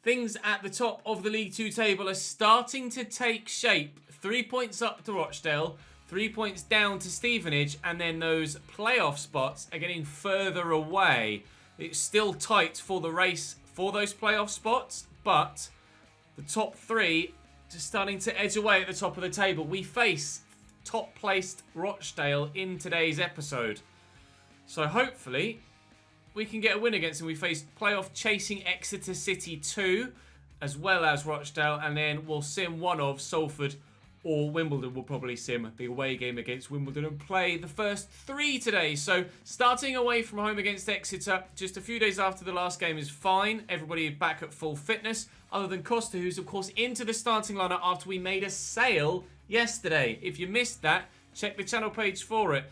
things at the top of the League 2 table are starting to take shape. 3 points up to Rochdale, 3 points down to Stevenage, and then those playoff spots are getting further away. It's still tight for the race for those playoff spots, but the top three just starting to edge away at the top of the table. We face top-placed Rochdale in today's episode. So hopefully we can get a win against them. We face playoff-chasing Exeter City 2, as well as Rochdale, and then we'll sim one of Salford or Wimbledon. Will probably sim the away game against Wimbledon and play the first three today. So starting away from home against Exeter, just a few days after the last game is fine. Everybody back at full fitness, other than Costa, who's of course into the starting lineup after we made a sale yesterday. If you missed that, check the channel page for it.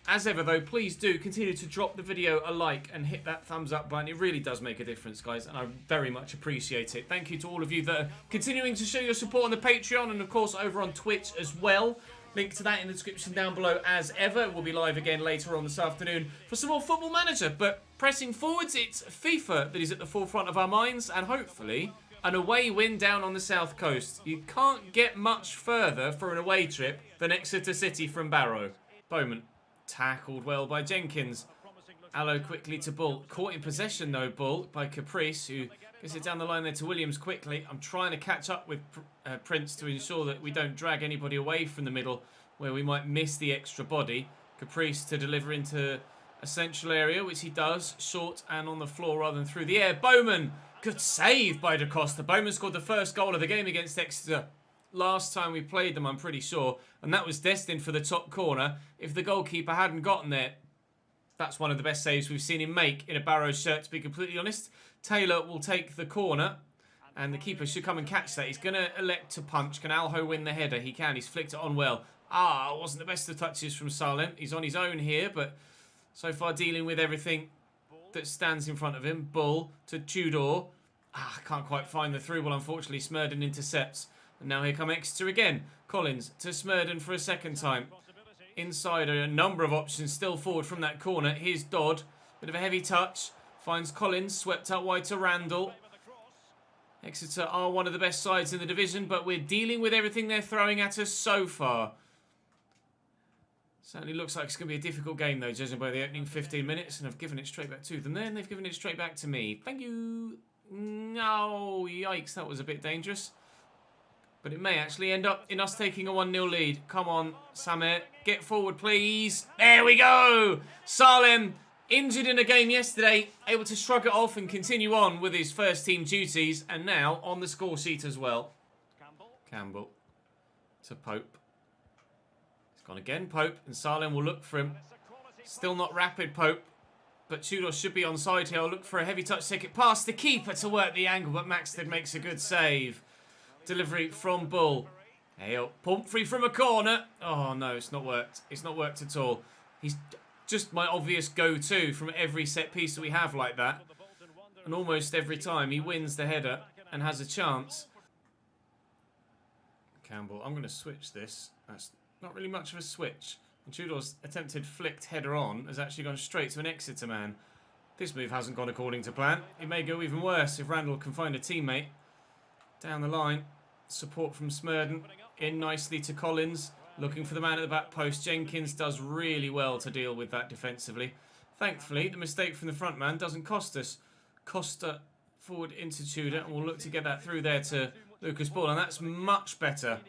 As ever though, please do continue to drop the video a like and hit that thumbs up button. It really does make a difference, guys, and I very much appreciate it. Thank you to all of you that are continuing to show your support on the Patreon and of course over on Twitch as well. Link to that in the description down below as ever. We'll be live again later on this afternoon for some more Football Manager. But pressing forwards, it's FIFA that is at the forefront of our minds, and hopefully an away win down on the south coast. You can't get much further for an away trip than Exeter City from Barrow. Bowman. Tackled well by Jenkins. Allo quickly to Bull. Caught in possession though, Bull, by Caprice, who gets it down the line there to Williams quickly. I'm trying to catch up with Prince to ensure that we don't drag anybody away from the middle where we might miss the extra body. Caprice to deliver into a central area, which he does. Short and on the floor rather than through the air. Bowman! Good save by Da Costa. Bowman scored the first goal of the game against Exeter last time we played them, I'm pretty sure, and that was destined for the top corner. If the goalkeeper hadn't gotten there, that's one of the best saves we've seen him make in a Barrow shirt, to be completely honest. Taylor will take the corner, and the keeper should come and catch that. He's going to elect to punch. Can Alho win the header? He can. He's flicked it on well. Wasn't the best of touches from Salem. He's on his own here, but so far dealing with everything that stands in front of him. Bull to Tudor. Can't quite find the through ball, unfortunately. Smurden intercepts. And now here come Exeter again. Collins to Smurden for a second time. Inside a number of options still forward from that corner. Here's Dodd. Bit of a heavy touch. Finds Collins. Swept out wide to Randall. Exeter are one of the best sides in the division, but we're dealing with everything they're throwing at us so far. Certainly looks like it's going to be a difficult game though, judging by the opening 15 minutes. And I've given it straight back to them there, and they've given it straight back to me. Thank you. No, yikes, that was a bit dangerous. But it may actually end up in us taking a 1-0 lead. Come on, Samir. Get forward, please. There we go. Salem, injured in a game yesterday, able to shrug it off and continue on with his first team duties. And now on the score sheet as well. Campbell to Pope. He's gone again, Pope. And Salem will look for him. Still not rapid, Pope. But Tudor should be onside here. I'll look for a heavy touch, take it past the keeper to work the angle. But Maxted makes a good save. Delivery from Bull. Hey, Pumphrey from a corner. Oh, no, it's not worked. It's not worked at all. He's just my obvious go-to from every set piece that we have like that. And almost every time he wins the header and has a chance. Campbell, I'm going to switch this. That's not really much of a switch. And Tudor's attempted flicked header on has actually gone straight to an Exeter man. This move hasn't gone according to plan. It may go even worse if Randall can find a teammate. Down the line, support from Smurden, in nicely to Collins, looking for the man at the back post. Jenkins does really well to deal with that defensively. Thankfully, the mistake from the front man doesn't cost us. Costa forward into Tudor, and we'll look to get that through there to Lucas Bull, and that's much better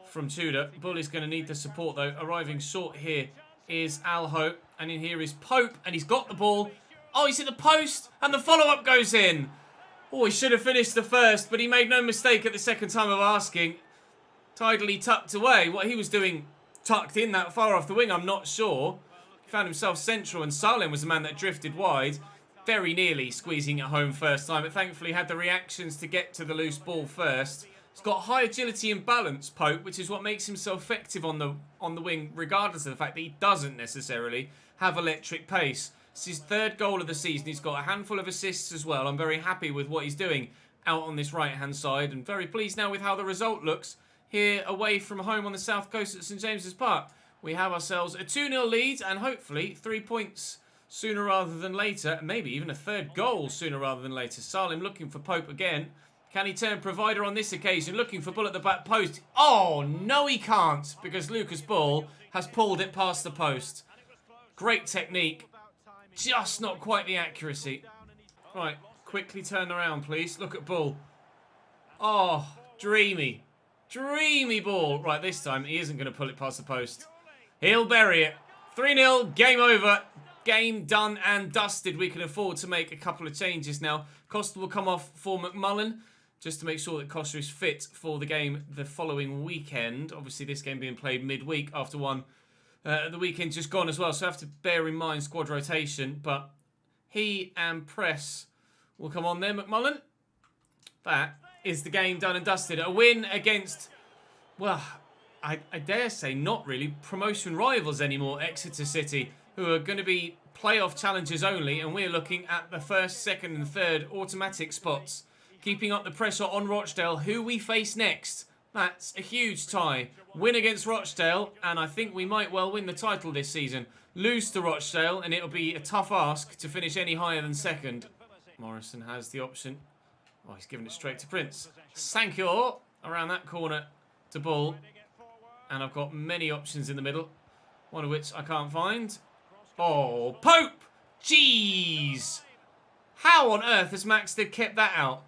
from Tudor. Bull is going to need the support though. Arriving short here is Alho, and in here is Pope, and he's got the ball. Oh, he's hit the post, and the follow-up goes in. Oh, he should have finished the first, but he made no mistake at the second time of asking. Tidily tucked away. What he was doing tucked in that far off the wing, I'm not sure. He found himself central, and Salem was the man that drifted wide. Very nearly squeezing it home first time, but thankfully had the reactions to get to the loose ball first. He's got high agility and balance, Pope, which is what makes him so effective on the wing, regardless of the fact that he doesn't necessarily have electric pace. It's his third goal of the season. He's got a handful of assists as well. I'm very happy with what he's doing out on this right-hand side, and very pleased now with how the result looks here away from home on the south coast at St James's Park. We have ourselves a 2-0 lead and hopefully 3 points sooner rather than later. Maybe even a third goal sooner rather than later. Salim looking for Pope again. Can he turn provider on this occasion? Looking for Bull at the back post. Oh, no he can't, because Lucas Bull has pulled it past the post. Great technique. Just not quite the accuracy. Right, quickly turn around, please. Look at Bull. Oh, dreamy. Dreamy ball. Right, this time he isn't going to pull it past the post. He'll bury it. 3-0, game over. Game done and dusted. We can afford to make a couple of changes now. Costa will come off for McMullen, just to make sure that Costa is fit for the game the following weekend. Obviously, this game being played midweek after one. The weekend just gone as well, so I have to bear in mind squad rotation. But he and Press will come on there. McMullen. That is the game done and dusted. A win against, well, I dare say not really promotion rivals anymore, Exeter City, who are going to be playoff challengers only, and we're looking at the first, second and third automatic spots. Keeping up the pressure on Rochdale, who we face next. That's a huge tie. Win against Rochdale, and I think we might well win the title this season. Lose to Rochdale, and it'll be a tough ask to finish any higher than second. Morrison has the option. Oh, he's giving it straight to Prince. Sankior around that corner to Bull. And I've got many options in the middle, one of which I can't find. Oh, Pope! Jeez! How on earth has Maxted kept that out?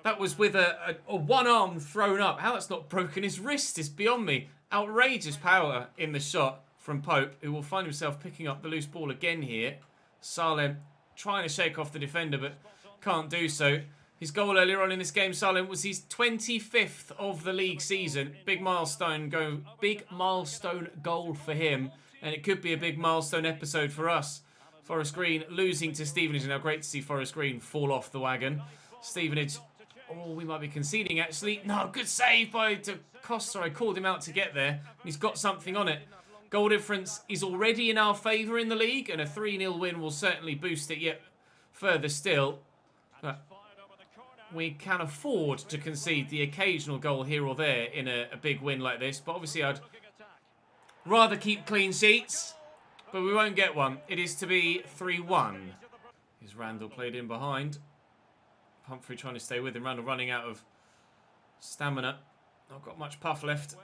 That was with a one arm thrown up. How that's not broken his wrist is beyond me. Outrageous power in the shot from Pope, who will find himself picking up the loose ball again here. Salem trying to shake off the defender, but can't do so. His goal earlier on in this game, Salem, was his 25th of the league season. Big milestone goal for him, and it could be a big milestone episode for us. Forest Green losing to Stevenage. Now, great to see Forest Green fall off the wagon. Stevenage, oh, we might be conceding actually. No, good save by Costa. I called him out to get there. He's got something on it. Goal difference is already in our favour in the league, and a 3-0 win will certainly boost it yet further still. But we can afford to concede the occasional goal here or there in a big win like this. But obviously I'd rather keep clean sheets, but we won't get one. It is to be 3-1. Is Randall played in behind. Humphrey trying to stay with him. Randall running out of stamina. Not got much puff left.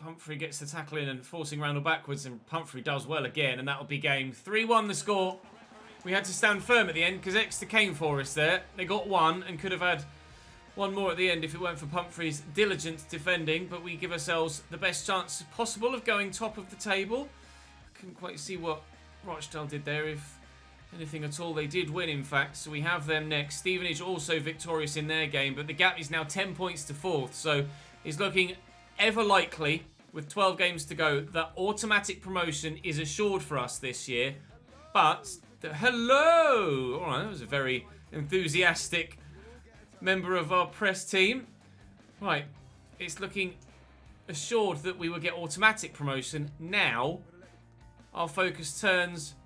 Humphrey gets the tackle in and forcing Randall backwards, and Humphrey does well again, and that'll be game. 3-1 the score. We had to stand firm at the end because Exeter came for us there. They got one and could have had one more at the end if it weren't for Pumphrey's diligent defending, but we give ourselves the best chance possible of going top of the table. I couldn't quite see what Rochdale did there, if anything at all. They did win, in fact, so we have them next. Stevenage also victorious in their game, but the gap is now 10 points to fourth, so it's looking ever likely, with 12 games to go, that automatic promotion is assured for us this year. But, hello! Alright, that was a very enthusiastic member of our press team. Right, it's looking assured that we will get automatic promotion. Now, our focus turns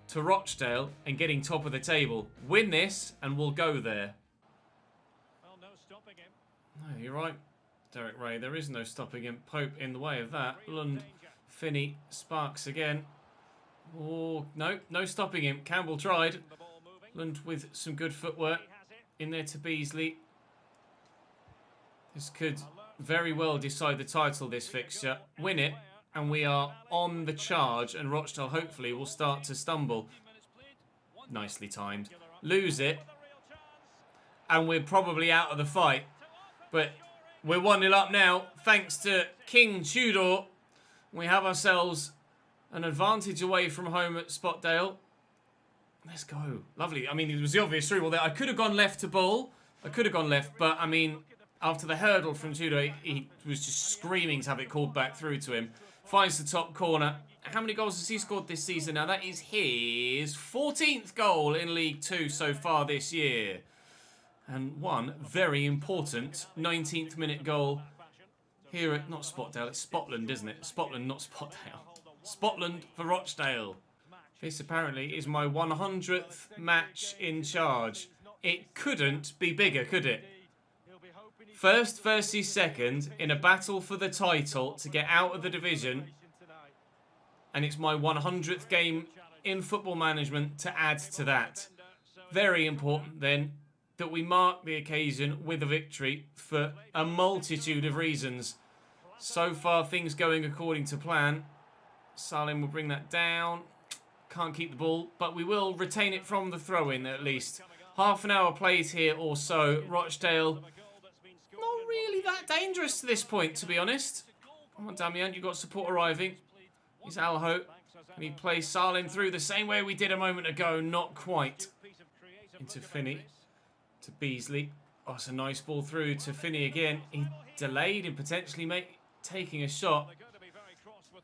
to Rochdale and getting top of the table. Win this and we'll go there. Well, no stopping him. No, you're right, Derek Ray. There is no stopping him. Pope in the way of that. Lund, Finney, Sparks again. Oh, no, no stopping him. Campbell tried. Lund with some good footwork. In there to Beasley. This could very well decide the title, this fixture. Win it, and we are on the charge, and Rochdale hopefully will start to stumble. Nicely timed. Lose it, and we're probably out of the fight. But we're 1-0 up now, thanks to King Tudor. We have ourselves an advantage away from home at Spotdale. Let's go. Lovely. I mean, it was the obvious through ball there. I could have gone left to Bull. I could have gone left, but I mean, after the hurdle from Tudor, he was just screaming to have it called back through to him. Finds the top corner. How many goals has he scored this season now? That is his 14th goal in League 2 so far this year. And one very important 19th minute goal here at, not Spotdale, it's Spotland, isn't it? Spotland, not Spotdale. Spotland for Rochdale. This apparently is my 100th match in charge. It couldn't be bigger, could it? First versus second in a battle for the title to get out of the division. And it's my 100th game in football management to add to that. Very important then that we mark the occasion with a victory for a multitude of reasons. So far, things going according to plan. Salim will bring that down. Can't keep the ball, but we will retain it from the throw-in at least. Half an hour played here or so. Rochdale, not really that dangerous to this point, to be honest. Come on, Damian, you've got support arriving. Here's Alho. And he plays Salim through the same way we did a moment ago. Not quite. Into Finney. To Beasley. Oh, it's a nice ball through to Finney again. He delayed in potentially taking a shot.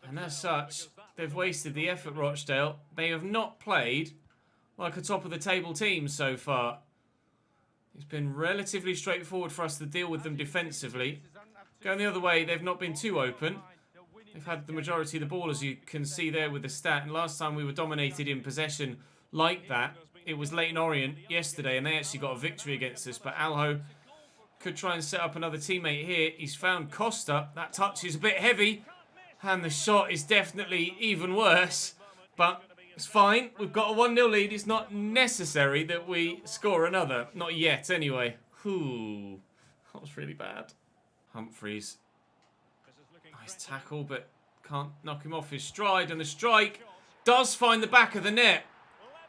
And as such, they've wasted the effort, Rochdale. They have not played like a top-of-the-table team so far. It's been relatively straightforward for us to deal with them defensively. Going the other way, they've not been too open. They've had the majority of the ball, as you can see there with the stat. And last time we were dominated in possession like that, it was Leyton Orient yesterday, and they actually got a victory against us. But Alho could try and set up another teammate here. He's found Costa. That touch is a bit heavy, and the shot is definitely even worse. But it's fine. We've got a 1-0 lead. It's not necessary that we score another. Not yet, anyway. Ooh, that was really bad. Humphreys. Nice tackle, but can't knock him off his stride. And the strike does find the back of the net.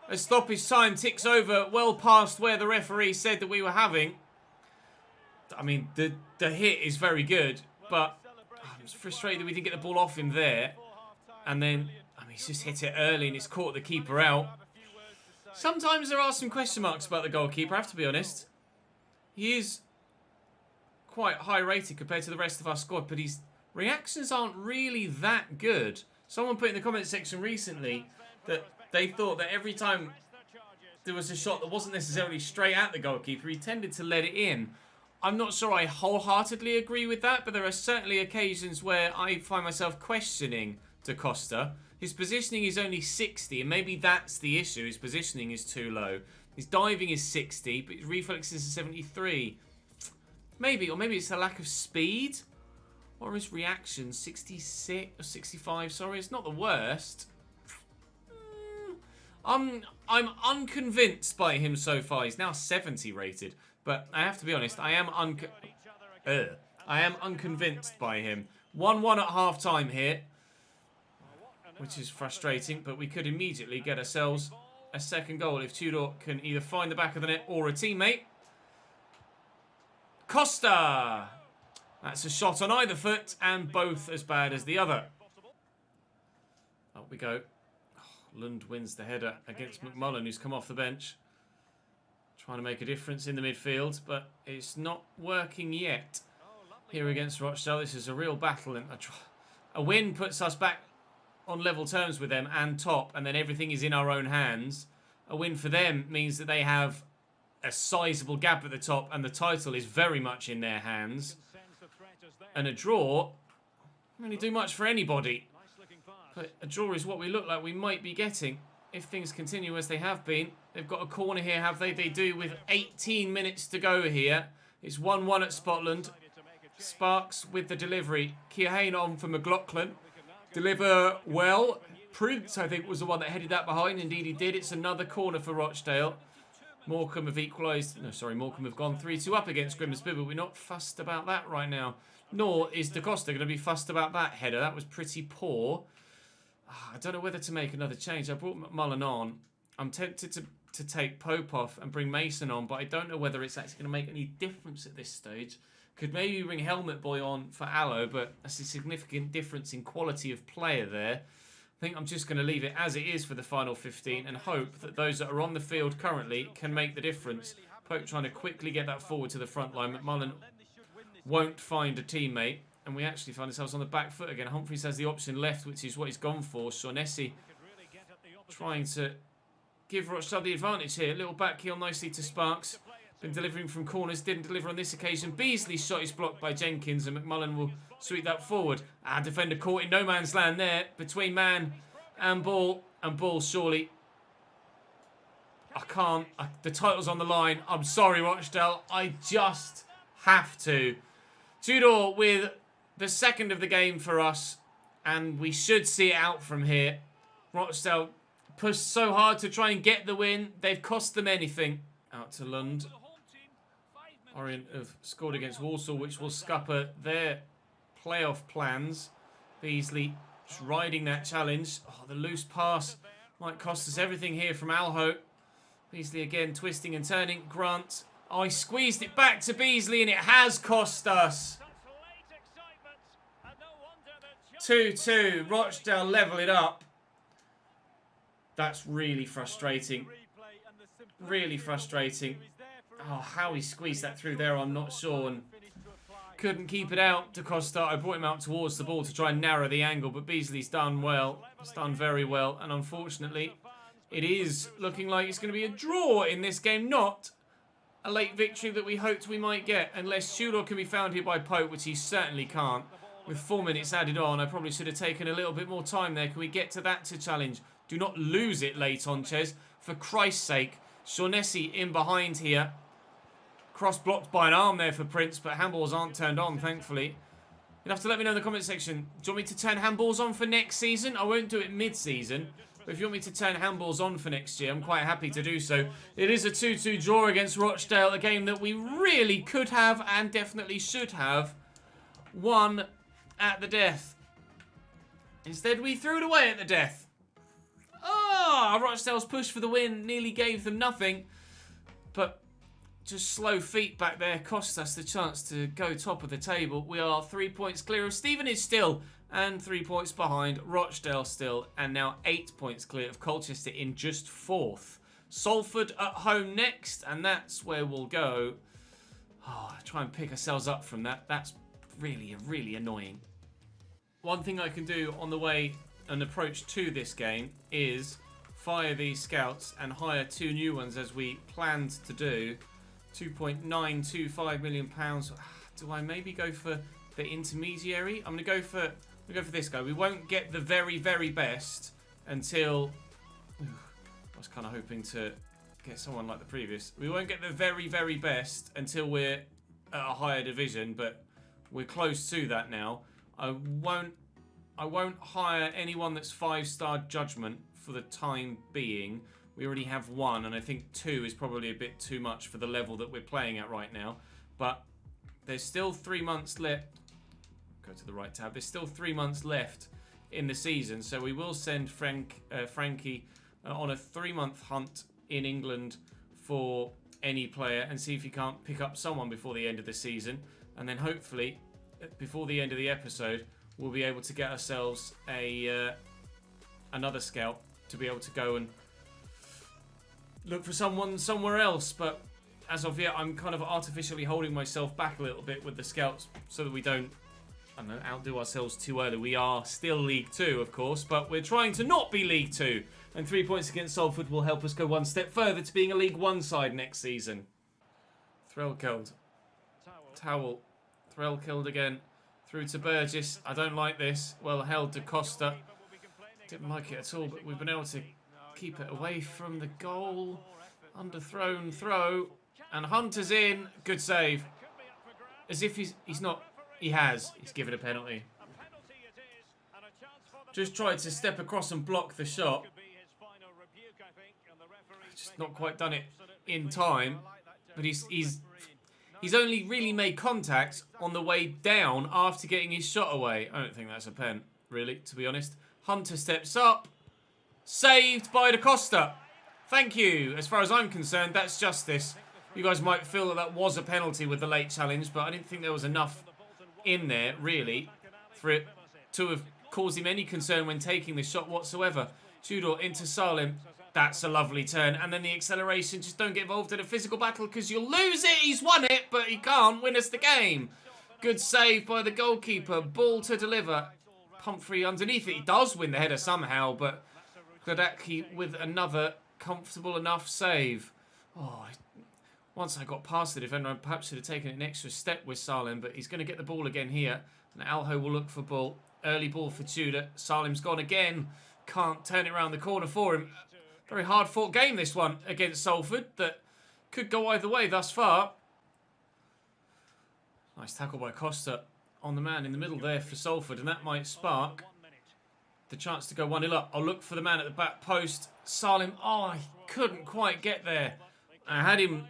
As stoppage time ticks over well past where the referee said that we were having. I mean, the hit is very good, but I'm frustrated that we didn't get the ball off him there. And then, I mean, he's just hit it early and it's caught the keeper out. Sometimes there are some question marks about the goalkeeper, I have to be honest. He is quite high rated compared to the rest of our squad, but his reactions aren't really that good. Someone put in the comment section recently that they thought that every time there was a shot that wasn't necessarily straight at the goalkeeper, he tended to let it in. I'm not sure I wholeheartedly agree with that, but there are certainly occasions where I find myself questioning Da Costa. His positioning is only 60, and maybe that's the issue. His positioning is too low. His diving is 60, but his reflexes are 73. Maybe, or maybe it's a lack of speed. Or his reaction, 66 or 65, sorry. It's not the worst. I'm unconvinced by him so far. He's now 70 rated. But I have to be honest, I am unconvinced by him. 1-1 at half-time here. Which is frustrating, but we could immediately get ourselves a second goal if Tudor can either find the back of the net or a teammate. Costa! That's a shot on either foot, and both as bad as the other. Up we go. Lund wins the header against McMullen, who's come off the bench. Trying to make a difference in the midfield, but it's not working yet. Here against Rochdale, this is a real battle. And a win puts us back on level terms with them and top, and then everything is in our own hands. A win for them means that they have a sizable gap at the top, and the title is very much in their hands. And a draw doesn't really do much for anybody. But a draw is what we look like we might be getting if things continue as they have been. They've got a corner here, have they? They do, with 18 minutes to go here. It's 1-1 at Scotland. Sparks with the delivery. Keohane on for McLaughlin. Deliver well. Prince, I think, was the one that headed that behind. Indeed, he did. It's another corner for Rochdale. Morecambe have equalised. No, sorry, Morecambe have gone 3-2 up against Grimsby, but we're not fussed about that right now. Nor is Da Costa going to be fussed about that header. That was pretty poor. I don't know whether to make another change. I brought McMullen on. I'm tempted to take Pope off and bring Mason on, but I don't know whether it's actually going to make any difference at this stage. Could maybe bring Helmet Boy on for Allo, but that's a significant difference in quality of player there. I think I'm just going to leave it as it is for the final 15 and hope that those that are on the field currently can make the difference. Pope trying to quickly get that forward to the front line. McMullen won't find a teammate, and we actually find ourselves on the back foot again. Humphreys has the option left, which is what he's gone for. Shaughnessy trying to give Rochdale the advantage here. Little back heel nicely to Sparks. Been delivering from corners, didn't deliver on this occasion. Beasley's shot is blocked by Jenkins, and McMullen will sweep that forward. Defender caught in no man's land there, between man and ball surely. I can't. The title's on the line. I'm sorry, Rochdale. I just have to. Tudor with the second of the game for us, and we should see it out from here. Rochdale pushed so hard to try and get the win. They've cost them anything. Out to Lund. Orient have scored against Walsall, which will scupper their playoff plans. Beasley just riding that challenge. Oh, the loose pass might cost us everything here from Alho. Beasley again twisting and turning. Grant. Oh, he squeezed it back to Beasley and it has cost us. 2-2. Rochdale level it up. That's really frustrating. Really frustrating. Oh, how he squeezed that through there, I'm not sure. And couldn't keep it out to Costa. I brought him out towards the ball to try and narrow the angle, but Beasley's done well. He's done very well. And unfortunately, it is looking like it's going to be a draw in this game. Not a late victory that we hoped we might get. Unless Tudor can be found here by Pope, which he certainly can't. With 4 minutes added on, I probably should have taken a little bit more time there. Can we get to that to challenge? Do not lose it late on, Ches. For Christ's sake. Shaughnessy in behind here. Cross blocked by an arm there for Prince, but handballs aren't turned on, thankfully. You'll have to let me know in the comment section. Do you want me to turn handballs on for next season? I won't do it mid-season. But if you want me to turn handballs on for next year, I'm quite happy to do so. It is a 2-2 draw against Rochdale. A game that we really could have and definitely should have won at the death. Instead, we threw it away at the death. Ah, Rochdale's push for the win nearly gave them nothing. But just slow feet back there cost us the chance to go top of the table. We are 3 points clear of Stevenage still, and 3 points behind Rochdale still, and now 8 points clear of Colchester in just 4th. Salford at home next, and that's where we'll go. Oh, try and pick ourselves up from that. That's really annoying. One thing I can do on the way and approach to this game is fire these scouts and hire 2 new ones as we planned to do. £2.925 million. Do I maybe go for the intermediary? I'm gonna go for this guy. We won't get the very best until I was kind of hoping to get someone like the previous. We won't get the very best until we're at a higher division, but we're close to that now. I won't hire anyone that's 5-star judgment for the time being. We already have 1, and I think 2 is probably a bit too much for the level that we're playing at right now. But there's still 3 months left. Go to the right tab. There's still 3 months left in the season, so we will send Frankie on a 3-month hunt in England for any player and see if he can't pick up someone before the end of the season. And then hopefully, before the end of the episode, we'll be able to get ourselves another scout to be able to go and look for someone somewhere else. But as of yet, I'm kind of artificially holding myself back a little bit with the scouts so that we don't, I don't know, outdo ourselves too early. We are still League 2, of course, but we're trying to not be League 2. And 3 points against Salford will help us go one step further to being a League 1 side next season. Threlkeld. Towel. Threlkeld again. Through to Burgess. I don't like this. Well held to Costa. Didn't like it at all, but we've been able to keep it away from the goal. Underthrown throw. And Hunter's in. Good save. As if he's not. He has. He's given a penalty. Just tried to step across and block the shot. Just not quite done it in time. But he's only really made contact on the way down after getting his shot away. I don't think that's a pen, really, to be honest. Hunter steps up. Saved by Da Costa. Thank you. As far as I'm concerned, that's justice. You guys might feel that that was a penalty with the late challenge, but I didn't think there was enough in there, really, for it to have caused him any concern when taking the shot whatsoever. Tudor into Salim. That's a lovely turn. And then the acceleration. Just don't get involved in a physical battle because you'll lose it. He's won it, but he can't win us the game. Good save by the goalkeeper. Ball to deliver. Pumphrey underneath it. He does win the header somehow, but Gladacki with another comfortable enough save. Oh, once I got past the defender, I perhaps should have taken an extra step with Salim, but he's going to get the ball again here. And Alho will look for ball. Early ball for Tudor. Salim's gone again. Can't turn it around the corner for him. Very hard-fought game, this one, against Salford, that could go either way thus far. Nice tackle by Costa on the man in the middle there for Salford, and that might spark the chance to go 1-0 up. I'll look for the man at the back post. Salim, oh, I couldn't quite get there. I had him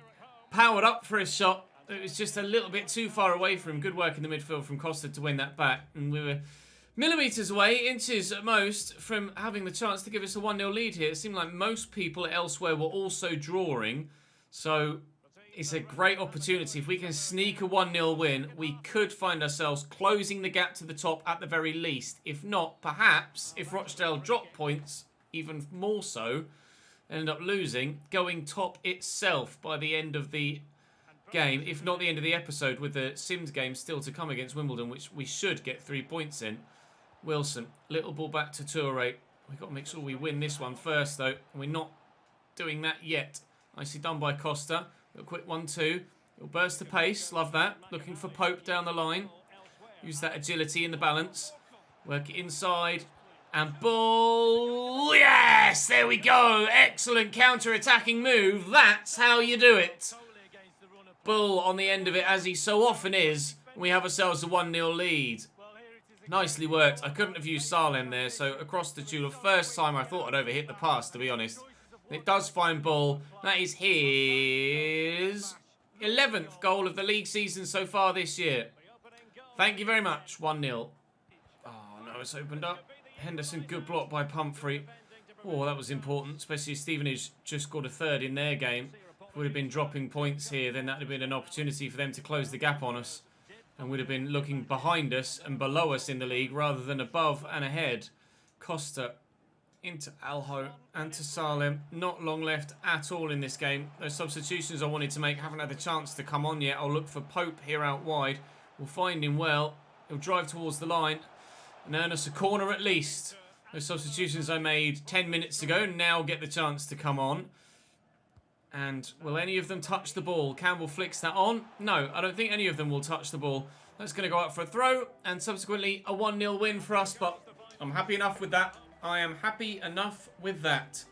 powered up for a shot. It was just a little bit too far away from him. Good work in the midfield from Costa to win that back. And we were millimetres away, inches at most, from having the chance to give us a 1-0 lead here. It seemed like most people elsewhere were also drawing. So it's a great opportunity. If we can sneak a 1-0 win, we could find ourselves closing the gap to the top at the very least. If not, perhaps, if Rochdale drop points, even more so, end up losing, going top itself by the end of the game, if not the end of the episode, with the Sims game still to come against Wimbledon, which we should get 3 points in. Wilson, little ball back to Toure. We've got to make sure we win this one first, though. And we're not doing that yet. Nicely done by Costa. A quick 1-2. It'll burst the pace. Love that. Looking for Pope down the line. Use that agility in the balance. Work it inside. And ball. Yes! There we go. Excellent counter-attacking move. That's how you do it. Bull on the end of it, as he so often is. We have ourselves a 1-0 lead. Nicely worked. I couldn't have used Salem there, so across the Tudor. First time I thought I'd overhit the pass, to be honest. It does find Bull. That is his 11th goal of the league season so far this year. Thank you very much. 1-0. Oh, no, it's opened up. Henderson, good block by Pumphrey. Oh, that was important, especially as Stevenage just scored a third in their game. Would have been dropping points here, then that would have been an opportunity for them to close the gap on us. And would have been looking behind us and below us in the league rather than above and ahead. Costa into Alho and to Salem. Not long left at all in this game. Those substitutions I wanted to make haven't had the chance to come on yet. I'll look for Pope here out wide. We'll find him well. He'll drive towards the line and earn us a corner at least. Those substitutions I made 10 minutes ago now get the chance to come on. And will any of them touch the ball? Campbell flicks that on. No, I don't think any of them will touch the ball. That's going to go out for a throw and subsequently a 1-0 win for us. But I'm happy enough with that. I am happy enough with that.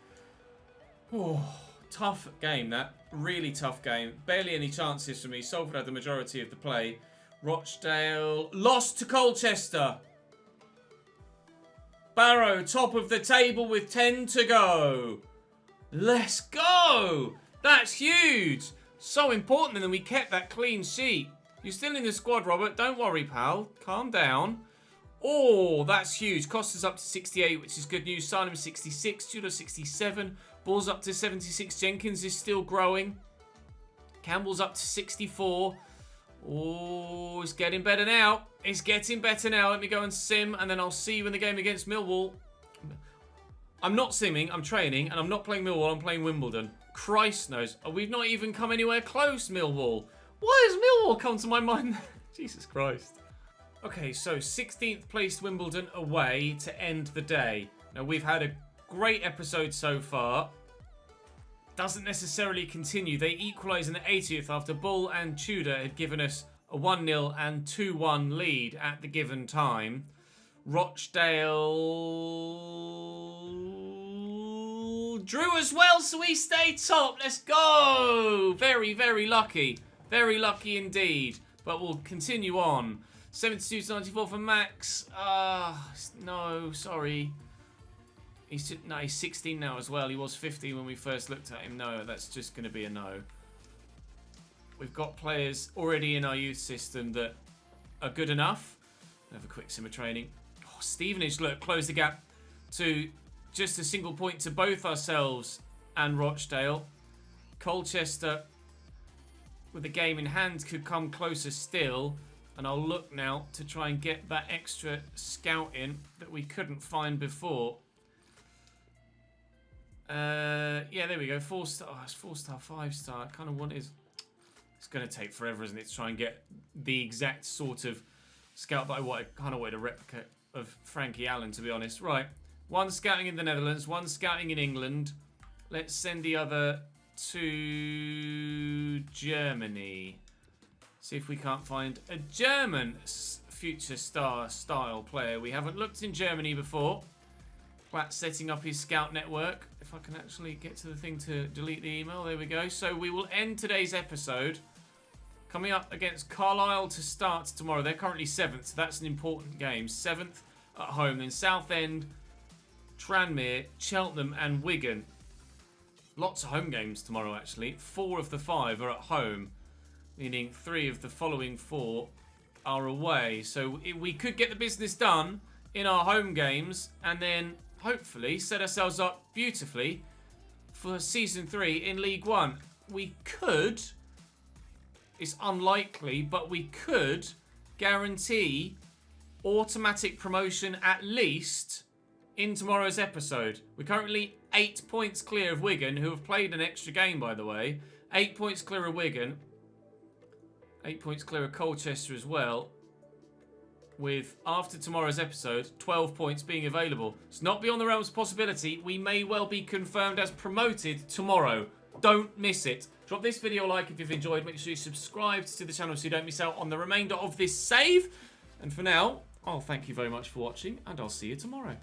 Oh, tough game, that. Really tough game. Barely any chances for me. Salford had the majority of the play. Rochdale lost to Colchester. Barrow, top of the table with 10 to go. Let's go! That's huge. So important, and then we kept that clean sheet. You're still in the squad, Robert. Don't worry, pal. Calm down. Oh, that's huge. Costa's up to 68, which is good news. Salem 66, Tudor 67. Ball's up to 76. Jenkins is still growing. Campbell's up to 64. Oh, it's getting better now. It's getting better now. Let me go and sim, and then I'll see you in the game against Millwall. I'm not simming, I'm training, and I'm not playing Millwall, I'm playing Wimbledon. Christ knows. We've not even come anywhere close, Millwall. Why has Millwall come to my mind? Jesus Christ. Okay, so 16th placed Wimbledon away to end the day. Now, we've had a great episode so far. Doesn't necessarily continue. They equalise in the 80th after Bull and Tudor had given us a 1-0 and 2-1 lead at the given time. Rochdale drew as well, so we stay top. Let's go. Very, very lucky. Very lucky indeed. But we'll continue on. 72-94 for Max. No, sorry. He's 16 now as well. He was 15 when we first looked at him. No, that's just going to be a no. We've got players already in our youth system that are good enough. Have a quick simmer training. Oh, Stevenage, look, close the gap to just a single point to both ourselves and Rochdale. Colchester, with the game in hand, could come closer still. And I'll look now to try and get that extra scout in that we couldn't find before. Yeah, there we go. 4-star. Oh, it's 4-star, 5-star. I kind of want is. It's going to take forever, isn't it, to try and get the exact sort of scout that I kind of wanted a replica of Frankie Allen, to be honest. Right. One scouting in the Netherlands, one scouting in England. Let's send the other to Germany. See if we can't find a German future star style player. We haven't looked in Germany before. Platt setting up his scout network. If I can actually get to the thing to delete the email. There we go. So we will end today's episode coming up against Carlisle to start tomorrow. They're currently 7th, so that's an important game. 7th at home. Then Southend Tranmere, Cheltenham and Wigan. Lots of home games tomorrow, actually. 4 of the 5 are at home, meaning 3 of the following 4 are away. So we could get the business done in our home games and then hopefully set ourselves up beautifully for Season 3 in League One. We could, it's unlikely, but we could guarantee automatic promotion at least in tomorrow's episode. We're currently 8 points clear of Wigan, who have played an extra game, by the way. 8 points clear of Wigan. 8 points clear of Colchester as well. With, after tomorrow's episode, 12 points being available. It's not beyond the realms of possibility. We may well be confirmed as promoted tomorrow. Don't miss it. Drop this video a like if you've enjoyed. Make sure you subscribe to the channel so you don't miss out on the remainder of this save. And for now, I'll thank you very much for watching, and I'll see you tomorrow.